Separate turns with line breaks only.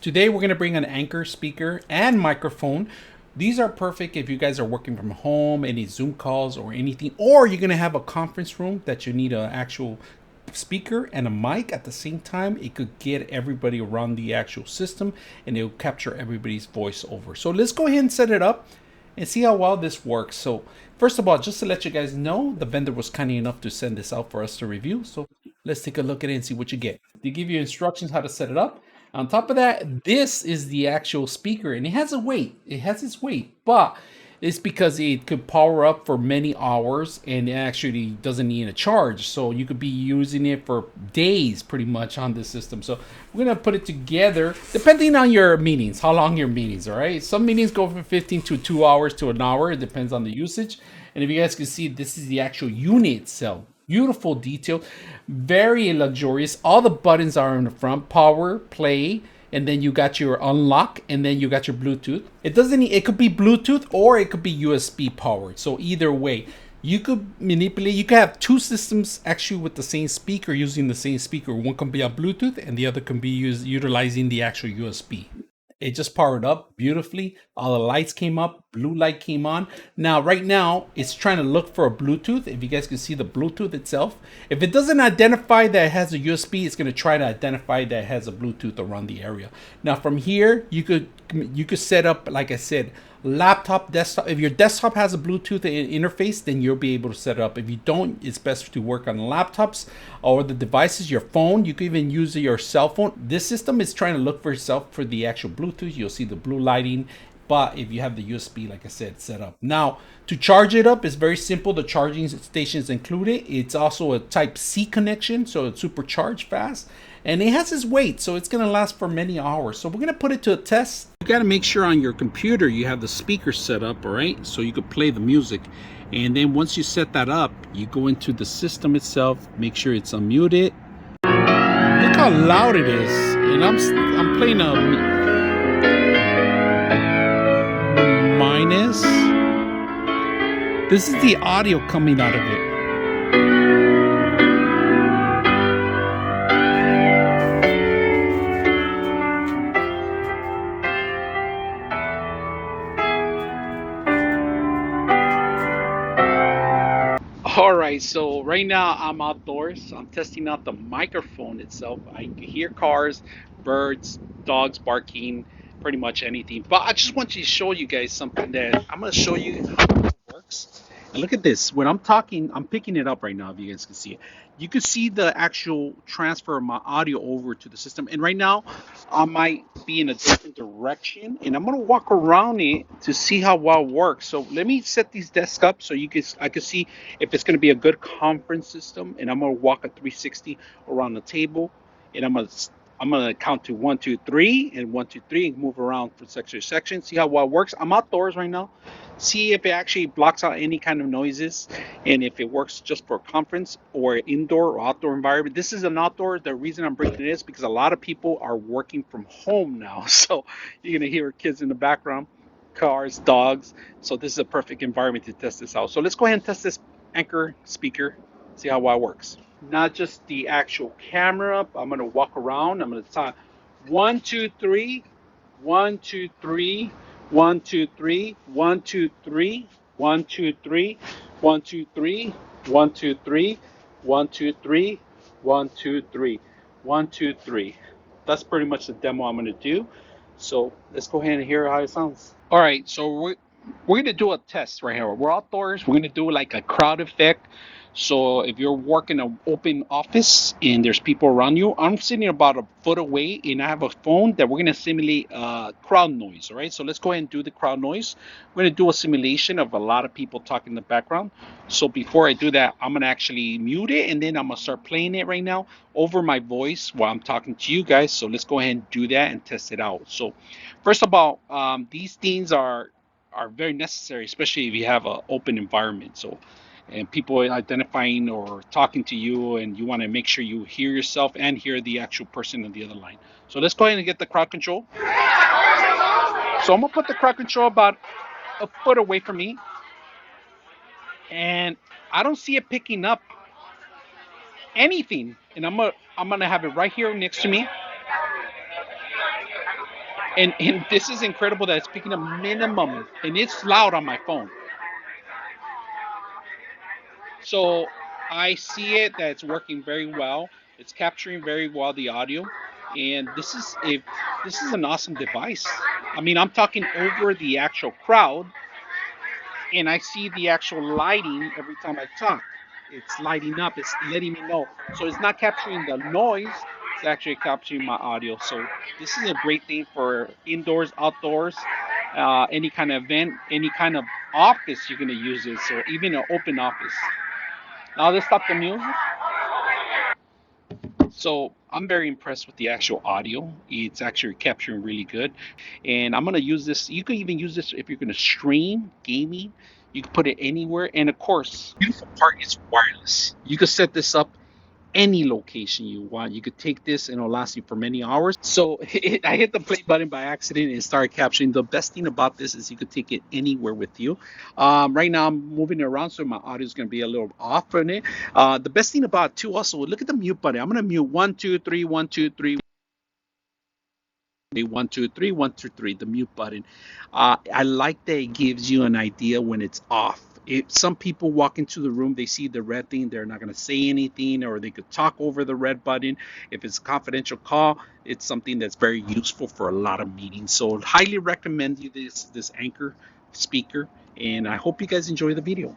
Today we're going to bring an Anker speaker and microphone. These are perfect if you guys are working from home, any Zoom calls or anything, or you're going to have a conference room that you need an actual speaker and a mic at the same time. It could get everybody around the actual system and it will capture everybody's voice over. So let's go ahead and set it up and see how well this works. So first of all, just to let you guys know, the vendor was kind enough to send this out for us to review. So let's take a look at it and see what you get. They give you instructions how to set it up. On top of that, this is the actual speaker, and it has a weight. It has its weight, but it's because it could power up for many hours, and it actually doesn't need a charge. So you could be using it for days, pretty much, on this system. So we're gonna put it together, depending on your meetings, how long your meetings. All right, some meetings go from 15 to 2 hours to an hour. It depends on the usage. And if you guys can see, this is the actual unit itself. Beautiful detail, very luxurious. All the buttons are in the front: power, play, and then you got your unlock, and then you got your Bluetooth. It doesn't. It could be Bluetooth or it could be USB powered. So either way, you could manipulate. You could have two systems actually with the same speaker, using the same speaker. One can be on Bluetooth, and the other can be utilizing the actual USB. It just powered up beautifully. All the lights came up, blue light came on. Now, right now, it's trying to look for a Bluetooth. If you guys can see the Bluetooth itself. If it doesn't identify that it has a USB, it's gonna try to identify that it has a Bluetooth around the area. Now, from here, you could set up, like I said, laptop, desktop. If your desktop has a Bluetooth interface, then you'll be able to set it up. If you don't, it's best to work on laptops or the devices, your phone. You can even use your cell phone. This system is trying to look for itself for the actual Bluetooth. You'll see the blue lighting. But if you have the USB, like I said, set up. Now, to charge it up is very simple. The charging station is included. It's also a Type-C connection, so it's supercharged fast. And it has its weight, so it's going to last for many hours. So we're going to put it to a test. You got to make sure on your computer you have the speaker set up, all right? So you could play the music. And then once you set that up, you go into the system itself, make sure it's unmuted. Look how loud it is. And I'm playing a minus. This is the audio coming out of it. All right, so right now I'm outdoors. I'm testing out the microphone itself. I can hear cars, birds, dogs barking, pretty much anything. But I just want to show you guys something that I'm going to show you how it works. And look at this. When I'm talking, I'm picking it up right now, if you guys can see it. You can see the actual transfer of my audio over to the system. And right now, I might be in a different direction. And I'm going to walk around it to see how well it works. So let me set these desks up so I can see if it's going to be a good conference system. And I'm going to walk a 360 around the table. And I'm going to count to 1, 2, 3, and 1, 2, 3, and move around from section to section. See how well it works. I'm outdoors right now. See if it actually blocks out any kind of noises, and if it works just for a conference or indoor or outdoor environment. This is an outdoor. The reason I'm bringing it is because a lot of people are working from home now. So you're going to hear kids in the background, cars, dogs. So this is a perfect environment to test this out. So let's go ahead and test this Anker speaker, see how well it works. Not just the actual camera. I'm going to walk around. I'm going to talk 1, 2, 3, 1, 2, 3, 1, 2, 3, 1, 2, 3, 1, 2, 3, 1, 2, 3, 1, 2, 3, 1, 2, 3, 1, 2, 3, 1, 2, 3. That's pretty much the demo I'm going to do. So let's go ahead and hear how it sounds. All right, so we're going to do a test right here. We're outdoors. We're going to do like a crowd effect. So if you're working an open office and there's people around you, I'm sitting about a foot away and I have a phone that we're going to simulate crowd noise. All right, so let's go ahead and do the crowd noise. We're going to do a simulation of a lot of people talking in the background. So before I do that, I'm going to actually mute it, and then I'm going to start playing it right now over my voice while I'm talking to you guys. So let's go ahead and do that and test it out. So first of all, these things are very necessary, especially if you have an open environment. So and people identifying or talking to you, and you want to make sure you hear yourself and hear the actual person on the other line. So let's go ahead and get the crowd control. So I'm going to put the crowd control about a foot away from me. And I don't see it picking up anything. And I'm gonna have it right here next to me. And this is incredible that it's picking up minimum, and it's loud on my phone. So I see it that it's working very well. It's capturing very well the audio, and this is an awesome device. I mean, I'm talking over the actual crowd, and I see the actual lighting every time I talk. It's lighting up. It's letting me know. So it's not capturing the noise. It's actually capturing my audio. So this is a great thing for indoors, outdoors, any kind of event, any kind of office you're gonna use this, or even an open office. Now let's stop the music. So I'm very impressed with the actual audio. It's actually capturing really good. And I'm gonna use this. You can even use this if you're gonna stream gaming. You can put it anywhere. And of course, the beautiful part is wireless. You can set this up any location you want. You could take this and it'll last you for many hours. So I hit the play button by accident and started capturing. The best thing about this is you could take it anywhere with you. Right now I'm moving it around, so my audio is going to be a little off on it. The best thing about it too, also look at the mute button. I'm going to mute 1, 2, 3, 1, 2, 3. 1, 2, 3, 1, 2, 3, the mute button. I like that it gives you an idea when it's off. If some people walk into the room, they see the red thing, they're not going to say anything, or they could talk over the red button. If it's a confidential call, it's something that's very useful for a lot of meetings. So highly recommend you this Anker speaker, and I hope you guys enjoy the video.